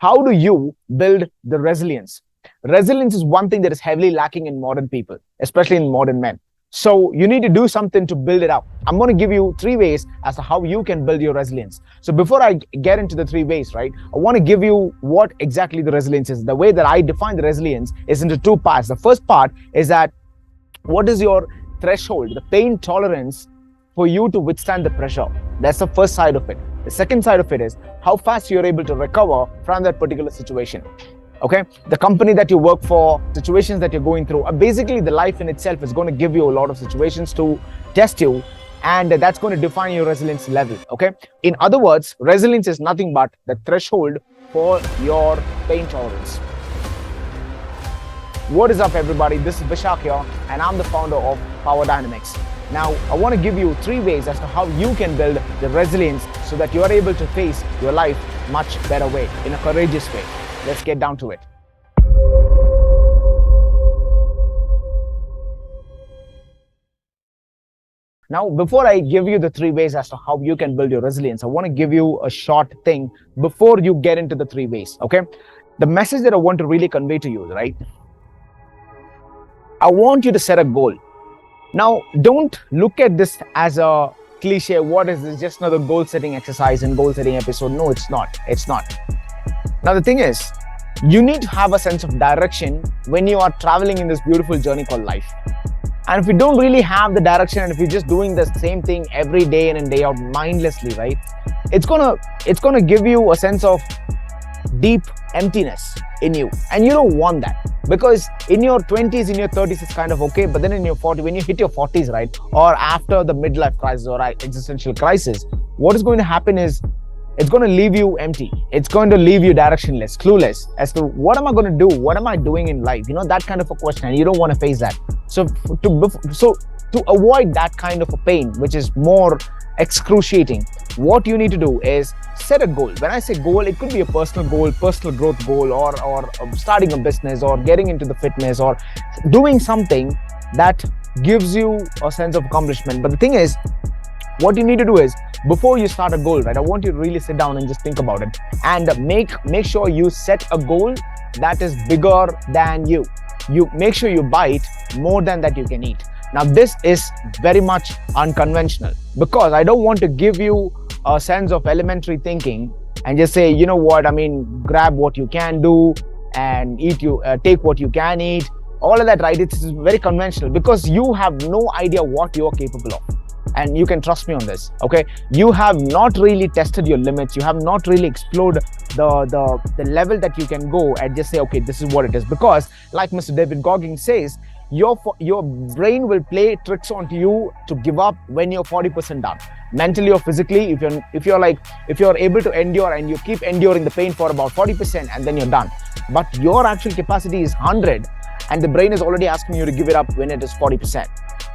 how do you build the resilience? Resilience is one thing that is heavily lacking in modern people, especially in modern men. So you need to do something to build it up. I'm going to give you 3 ways as to how you can build your resilience. So before I get into the 3 ways, right, I want to give you what exactly the resilience is. The way that I define the resilience is into 2 parts. The first part is that what is your threshold, the pain tolerance for you to withstand the pressure. That's the first side of it. The second side of it is how fast you're able to recover from that particular situation. Okay, the company that you work for, situations that you're going through, basically the life in itself is going to give you a lot of situations to test you, and that's going to define your resilience level. Okay, in other words, resilience is nothing but the threshold for your pain tolerance. What is up, everybody? This is Vishak here, and I'm the founder of Power Dynamics. Now, I want to give you 3 ways as to how you can build the resilience so that you are able to face your life much better way, in a courageous way. Let's get down to it. Now, before I give you the 3 ways as to how you can build your resilience, I want to give you a short thing before you get into the 3 ways, okay? The message that I want to really convey to you, right? I want you to set a goal. Now, don't look at this as a cliche. What is this? Just another goal setting exercise and goal setting episode. No, it's not. It's not. Now, the thing is, you need to have a sense of direction when you are traveling in this beautiful journey called life. And if you don't really have the direction, and if you're just doing the same thing every day in and day out mindlessly, right, it's gonna give you a sense of deep emptiness in you, and you don't want that, because in your 20s, in your 30s, it's kind of okay, but then in your 40s, when you hit your 40s, right, or after the midlife crisis or existential crisis, what is going to happen is it's going to leave you empty. It's going to leave you directionless, clueless as to what am I going to do? What am I doing in life? You know, that kind of a question, and you don't want to face that. So to avoid that kind of a pain, which is more excruciating, what you need to do is set a goal. When I say goal, it could be a personal goal, personal growth goal, or starting a business, or getting into the fitness, or doing something that gives you a sense of accomplishment. But the thing is, what you need to do is, before you start a goal, right, I want you to really sit down and just think about it, and make sure you set a goal that is bigger than you. You make sure you bite more than that you can eat. Now, this is very much unconventional, because I don't want to give you a sense of elementary thinking and just say, you know what, I mean, grab what you can do and take what you can eat. All of that, right? It's very conventional, because you have no idea what you're capable of. And you can trust me on this, okay? You have not really tested your limits. You have not really explored the level that you can go and just say, okay, this is what it is. Because like Mr. David Goggins says, your brain will play tricks onto you to give up when you're 40% done, mentally or physically. If you're able to endure, and you keep enduring the pain for about 40%, and then you're done. But your actual capacity is 100, and the brain is already asking you to give it up when it is 40%.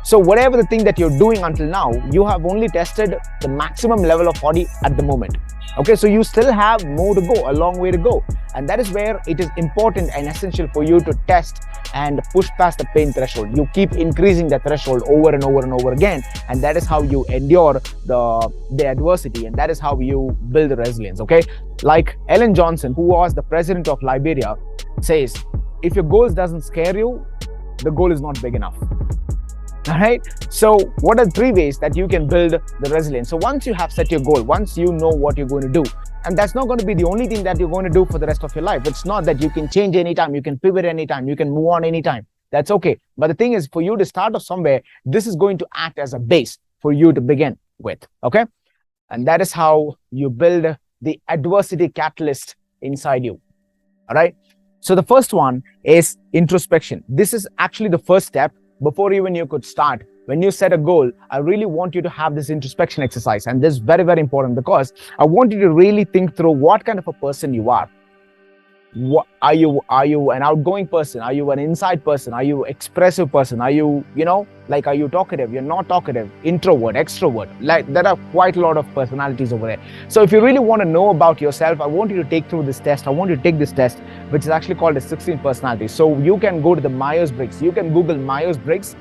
So whatever the thing that you're doing until now, you have only tested the maximum level of 40 at the moment. Okay, so you still have more to go, a long way to go. And that is where it is important and essential for you to test and push past the pain threshold. You keep increasing the threshold over and over and over again. And that is how you endure the adversity. And that is how you build the resilience, okay? Like Ellen Johnson, who was the president of Liberia, says, if your goals doesn't scare you, the goal is not big enough. All right. So what are 3 ways that you can build the resilience? So once you have set your goal, once you know what you're going to do, and that's not going to be the only thing that you're going to do for the rest of your life. It's not that you can change anytime, you can pivot anytime, you can move on anytime. That's okay. But the thing is, for you to start off somewhere, this is going to act as a base for you to begin with. Okay. And that is how you build the adversity catalyst inside you. All right. So the first one is introspection. This is actually the first step. Before even you could start, when you set a goal, I really want you to have this introspection exercise. And this is very, very important, because I want you to really think through what kind of a person you are. What are you an outgoing person? Are you an inside person? Are you expressive person? Are you, are you talkative? You're not talkative, introvert, extrovert. Like, there are quite a lot of personalities over there. So if you really want to know about yourself, I want you to take through this test. I want you to take this test, which is actually called a 16 personalities. So you can go to the Myers-Briggs. You can Google Myers-Briggs,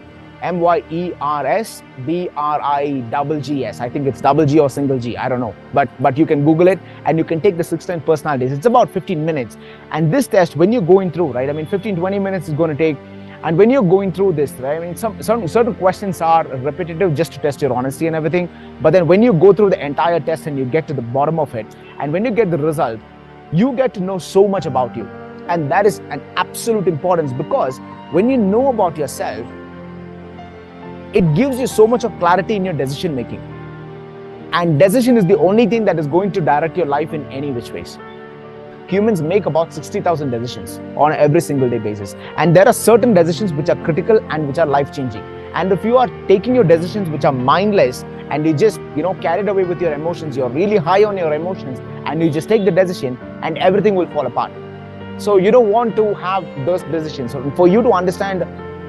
MYERSBRIGGS. I think it's double G or single G. I don't know. But you can Google it and you can take the 16 personalities. It's about 15 minutes. And this test, when you're going through, right? I mean, 15, 20 minutes is going to take. And when you're going through this, right? I mean, certain questions are repetitive just to test your honesty and everything. But then when you go through the entire test and you get to the bottom of it, and when you get the result, you get to know so much about you. And that is an absolute importance, because when you know about yourself, it gives you so much of clarity in your decision making. And decision is the only thing that is going to direct your life in any which ways. Humans make about 60,000 decisions on every single day basis. And there are certain decisions which are critical and which are life-changing. And if you are taking your decisions which are mindless and you just, carried away with your emotions, you're really high on your emotions and you just take the decision and everything will fall apart. So you don't want to have those decisions. So for you to understand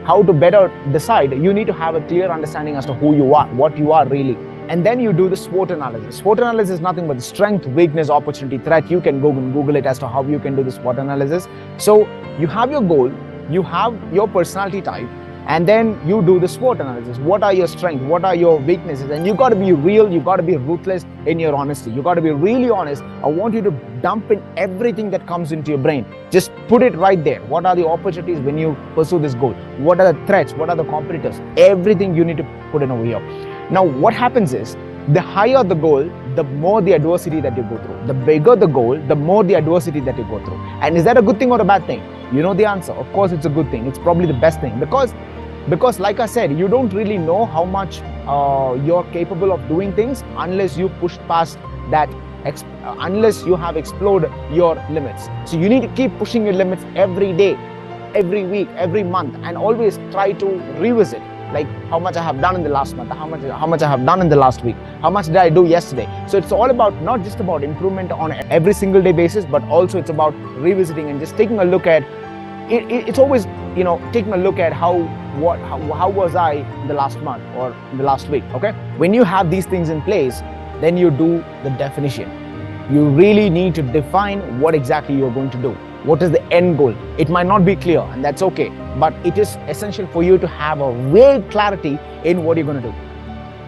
how to better decide, you need to have a clear understanding as to who you are, what you are really. And then you do the SWOT analysis. SWOT analysis is nothing but strength, weakness, opportunity, threat. You can go and Google it as to how you can do the SWOT analysis. So you have your goal, you have your personality type, and then you do the SWOT analysis. What are your strengths? What are your weaknesses? And you got to be real. You got to be ruthless in your honesty. You got to be really honest. I want you to dump in everything that comes into your brain. Just put it right there. What are the opportunities when you pursue this goal? What are the threats? What are the competitors? Everything you need to put in over here. Now, what happens is, the higher the goal, the more the adversity that you go through. The bigger the goal, the more the adversity that you go through. And is that a good thing or a bad thing? You know the answer. Of course, it's a good thing. It's probably the best thing, because like I said, you don't really know how much you're capable of doing things unless you push past that, unless you have explored your limits. So you need to keep pushing your limits every day, every week, every month, and always try to revisit. Like how much I have done in the last month, how much I have done in the last week, how much did I do yesterday. So it's all about, not just about improvement on every single day basis, but also it's about revisiting and just taking a look at it. It's always, taking a look at how was I in the last month or in the last week. Okay, when you have these things in place, then you do the definition. You really need to define what exactly you're going to do. What is the end goal? It might not be clear, and that's okay, but it is essential for you to have a vague clarity in what you're going to do.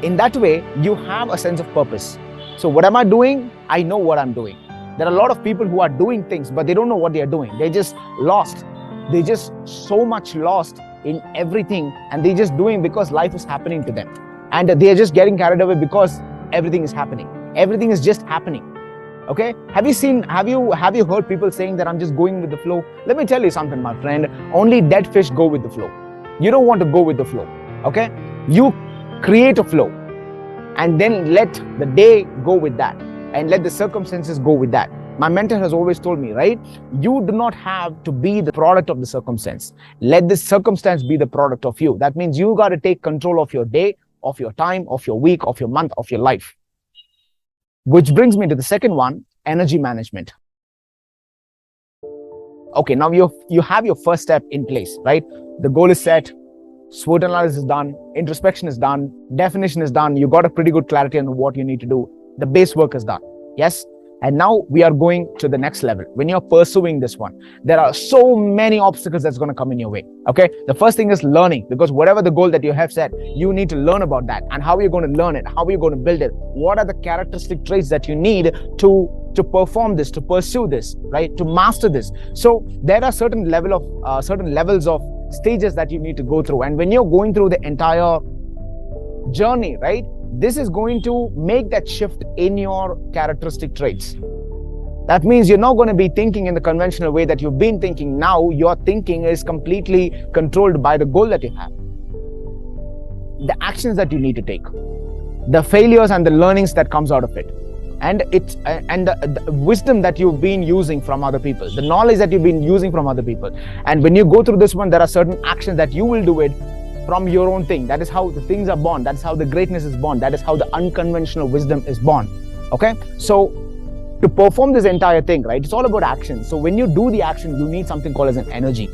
In that way, you have a sense of purpose. So what am I doing? I know what I'm doing. There are a lot of people who are doing things, but they don't know what they are doing. They're just lost. They're just so much lost in everything, and they're just doing because life is happening to them. And they're just getting carried away because everything is happening. Everything is just happening. Okay, have you heard people saying that I'm just going with the flow? Let me tell you something, my friend. Only dead fish go with the flow. You don't want to go with the flow. Okay, you create a flow and then let the day go with that and let the circumstances go with that. My mentor has always told me, right? You do not have to be the product of the circumstance. Let the circumstance be the product of you. That means you got to take control of your day, of your time, of your week, of your month, of your life. Which brings me to the second one, energy management. Okay, now you have your first step in place, right? The goal is set, SWOT analysis is done, introspection is done, definition is done, you got a pretty good clarity on what you need to do. The base work is done, yes? And now we are going to the next level. When you're pursuing this one, there are so many obstacles that's going to come in your way. Okay. The first thing is learning, because whatever the goal that you have set, you need to learn about that. And how are you going to learn it? How are you going to build it? What are the characteristic traits that you need to perform this, to pursue this, right? To master this. So there are certain levels of stages that you need to go through. And when you're going through the entire journey, right? This is going to make that shift in your characteristic traits. That means you're not going to be thinking in the conventional way that you've been thinking. Now your thinking is completely controlled by the goal that you have. The actions that you need to take, the failures and the learnings that comes out of it, and the wisdom that you've been using from other people, the knowledge that you've been using from other people. And when you go through this one, there are certain actions that you will do it from your own thing. That is how the things are born. That is how the greatness is born. That is how the unconventional wisdom is born. Okay, so to perform this entire thing, right, it's all about action. So when you do the action, you need something called as an energy.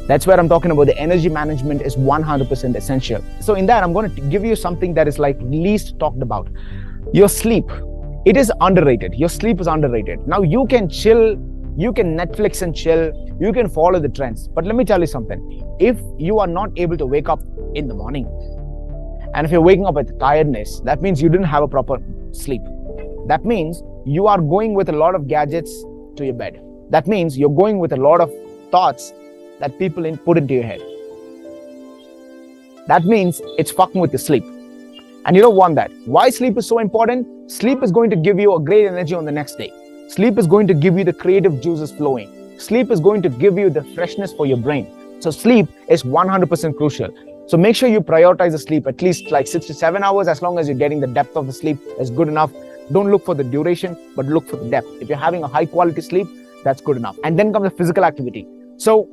That's where I'm talking about. The energy management is 100% essential. So in that, I'm going to give you something that is like least talked about. Your sleep. It is underrated. Your sleep is underrated. Now you can chill, you can Netflix and chill, You can follow the trends. But let me tell you something. If you are not able to wake up in the morning, and if you're waking up with tiredness, that means you didn't have a proper sleep. That means you are going with a lot of gadgets to your bed. That means you're going with a lot of thoughts that people put into your head. That means it's fucking with your sleep. And you don't want that. Why sleep is so important? Sleep is going to give you a great energy on the next day. Sleep is going to give you the creative juices flowing. Sleep is going to give you the freshness for your brain. So sleep is 100% crucial. So make sure you prioritize the sleep, at least like 6 to 7 hours. As long as you're getting the depth of the sleep is good enough. Don't look for the duration, but look for the depth. If you're having a high quality sleep, that's good enough. And then comes the physical activity. So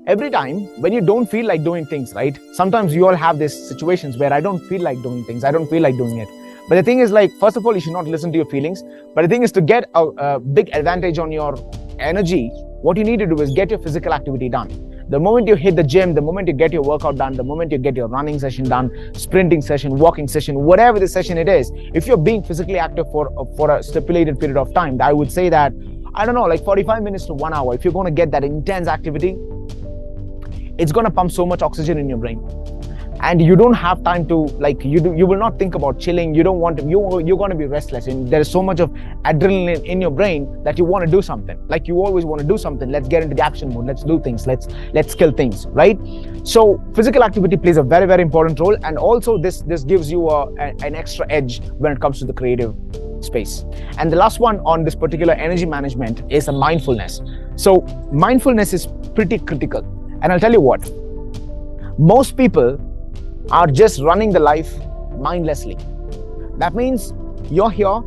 every time when you don't feel like doing things, right? Sometimes you all have these situations where I don't feel like doing things. I don't feel like doing it. But the thing is, like, first of all, you should not listen to your feelings. But the thing is, to get a big advantage on your energy, what you need to do is get your physical activity done. The moment you hit the gym, the moment you get your workout done, the moment you get your running session done, sprinting session, walking session, whatever the session it is, if you're being physically active for a stipulated period of time, I would say that, I don't know, like 45 minutes to 1 hour, if you're going to get that intense activity, it's going to pump so much oxygen in your brain. And you don't have time to, like, you will not think about chilling. You don't want to, you're going to be restless. And there's so much of adrenaline in your brain that you want to do something. Like, you always want to do something. Let's get into the action mode. Let's do things. Let's kill things, right? So physical activity plays a very, very important role. And also this gives you an extra edge when it comes to the creative space. And the last one on this particular energy management is a mindfulness. So mindfulness is pretty critical. And I'll tell you what, most people are just running the life mindlessly. That means you're here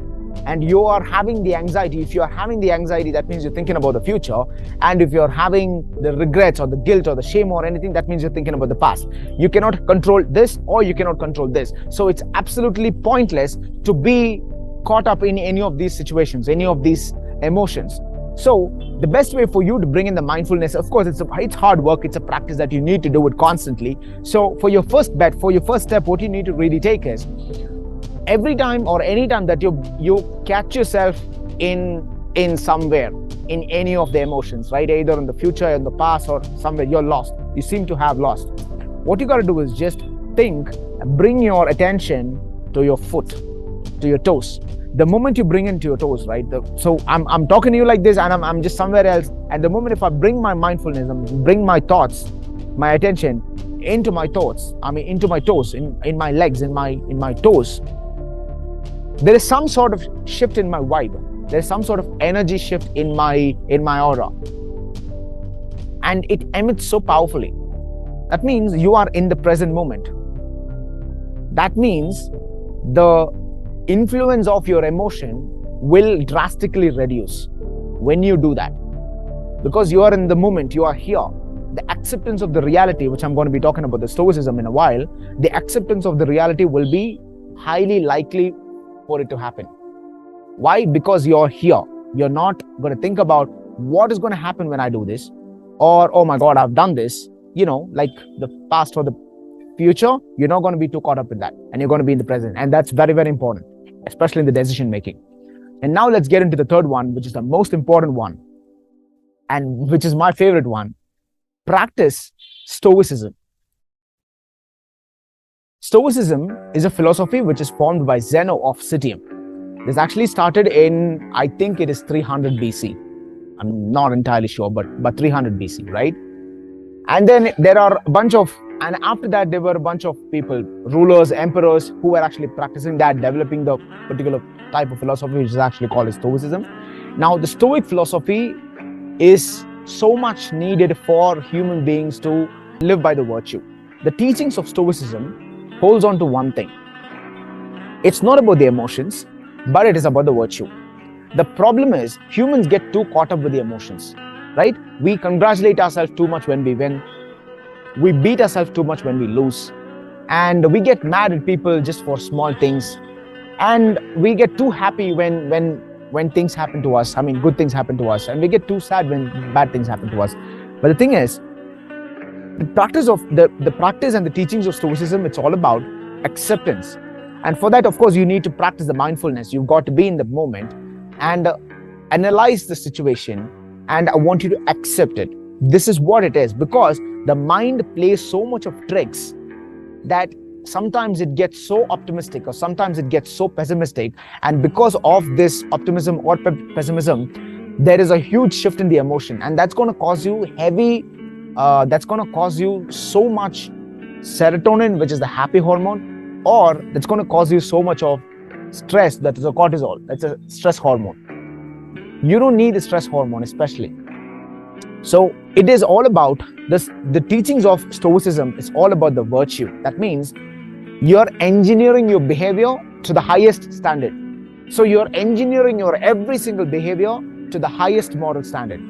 and you are having the anxiety. If you're having the anxiety, that means you're thinking about the future. And if you're having the regrets or the guilt or the shame or anything, that means you're thinking about the past. You cannot control this or you cannot control this. So it's absolutely pointless to be caught up in any of these situations, any of these emotions. So the best way for you to bring in the mindfulness, of course, it's hard work. It's a practice that you need to do it constantly. So for your first bet, for your first step, what you need to really take is, every time or any time that you catch yourself in somewhere, in any of the emotions, right? Either in the future, in the past, or somewhere you're lost. You seem to have lost. What you got to do is just think, bring your attention to your foot, to your toes. The moment you bring into your toes, right? So I'm talking to you like this, and I'm just somewhere else. And the moment if I bring my mindfulness, bring my thoughts, my attention into my thoughts, into my toes, in my legs, in my toes, there is some sort of shift in my vibe. There's some sort of energy shift in my aura, and it emits so powerfully. That means you are in the present moment. That means the influence of your emotion will drastically reduce when you do that, because you are in the moment, you are here. The acceptance of the reality, which I'm going to be talking about the Stoicism in a while, the acceptance of the reality will be highly likely for it to happen. Why? Because you're here. You're not going to think about what is going to happen when I do this, or, oh my God, I've done this, like the past or the future. You're not going to be too caught up with that, and you're going to be in the present. And that's very, very important, especially in the decision making. And now let's get into the third one, which is the most important one, and which is my favorite one. Practice Stoicism. Stoicism is a philosophy which is formed by Zeno of Citium. This actually started in, I think it is 300 BC. I'm not entirely sure, but 300 BC, right? And then there are a bunch of, and after that, there were a bunch of people, rulers, emperors, who were actually practicing that, developing the particular type of philosophy, which is actually called as Stoicism. Now, the Stoic philosophy is so much needed for human beings to live by the virtue. The teachings of Stoicism holds on to one thing. It's not about the emotions, but it is about the virtue. The problem is humans get too caught up with the emotions, right? We congratulate ourselves too much when we win. We beat ourselves too much when we lose. And we get mad at people just for small things. And we get too happy when things happen to us. Good things happen to us. And we get too sad when bad things happen to us. But the thing is, the practice and the teachings of Stoicism, it's all about acceptance. And for that, of course, you need to practice the mindfulness. You've got to be in the moment and analyze the situation. And I want you to accept it. This is what it is, because the mind plays so much of tricks that sometimes it gets so optimistic or sometimes it gets so pessimistic, and because of this optimism or pessimism, there is a huge shift in the emotion, and that's going to cause you that's going to cause you so much serotonin, which is the happy hormone, or that's going to cause you so much of stress, that is a cortisol, that's a stress hormone. You don't need the stress hormone, especially. So it is all about this. The teachings of Stoicism is all about the virtue. That means you're engineering your behavior to the highest standard. So you're engineering your every single behavior to the highest moral standard.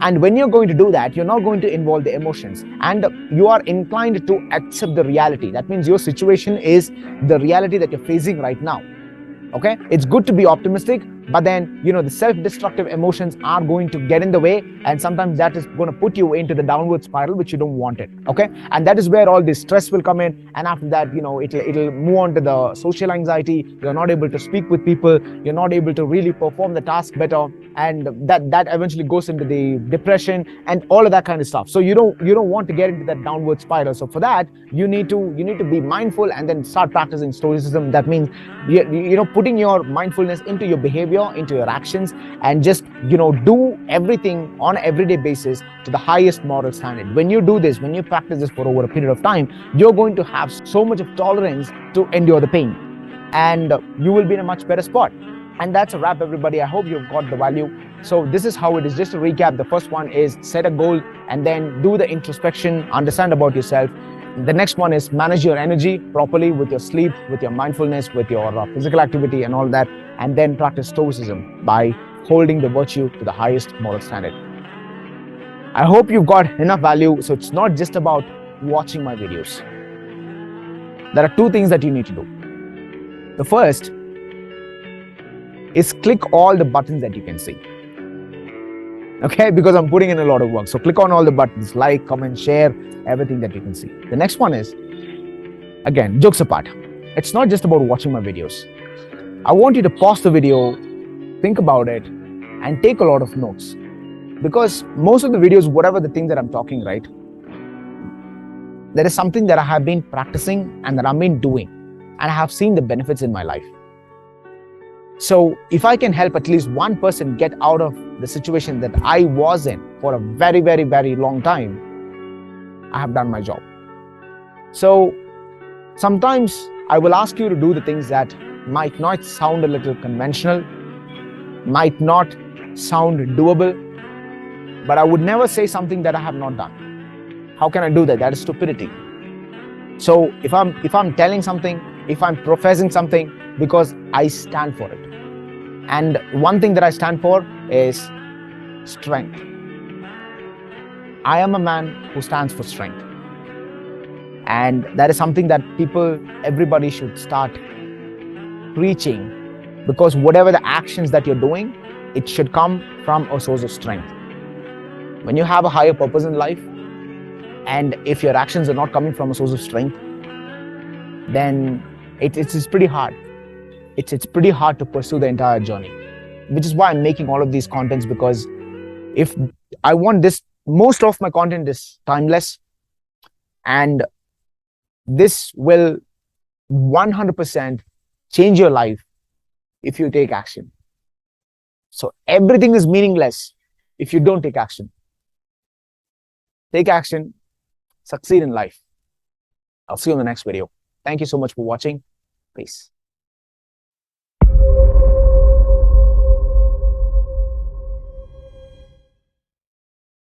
And when you're going to do that, you're not going to involve the emotions, and you are inclined to accept the reality. That means your situation is the reality that you're facing right now. Okay, it's good to be optimistic, but then the self-destructive emotions are going to get in the way, and sometimes that is going to put you into the downward spiral, which you don't want it. Okay, and that is where all this stress will come in, and after that it'll move on to the social anxiety. You're not able to speak with people, you're not able to really perform the task better, and that eventually goes into the depression and all of that kind of stuff. So you don't want to get into that downward spiral. So for that, you need to be mindful and then start practicing Stoicism. That means putting your mindfulness into your behavior, into your actions, and just do everything on an everyday basis to the highest moral standard. When you do this, when you practice this for over a period of time, you're going to have so much of tolerance to endure the pain, and you will be in a much better spot. And that's a wrap, everybody. I hope you've got the value. So this is how it is. Just to recap, the first one is set a goal and then do the introspection, understand about yourself. The next one is manage your energy properly with your sleep, with your mindfulness, with your physical activity and all that. And then practice Stoicism by holding the virtue to the highest moral standard. I hope you've got enough value. So it's not just about watching my videos. There are two things that you need to do. The first is click all the buttons that you can see. Okay, because I'm putting in a lot of work. So click on all the buttons, like, comment, share, everything that you can see. The next one is, again, jokes apart, it's not just about watching my videos. I want you to pause the video, think about it, and take a lot of notes. Because most of the videos, whatever the thing that I'm talking, right, there is something that I have been practicing and that I've been doing, and I have seen the benefits in my life. So if I can help at least one person get out of the situation that I was in for a very, very, very long time, I have done my job. So sometimes I will ask you to do the things that might not sound a little conventional, might not sound doable, but I would never say something that I have not done. How can I do that? That is stupidity. So if I'm telling something, if I'm professing something, because I stand for it. And one thing that I stand for is strength. I am a man who stands for strength. And that is something that everybody should start preaching, because whatever the actions that you're doing, it should come from a source of strength. When you have a higher purpose in life, and if your actions are not coming from a source of strength, then it's pretty hard. It's pretty hard to pursue the entire journey, which is why I'm making all of these contents, because if I want this, most of my content is timeless, and this will 100% change your life if you take action. So everything is meaningless if you don't take action. Take action, succeed in life. I'll see you in the next video. Thank you so much for watching. Peace.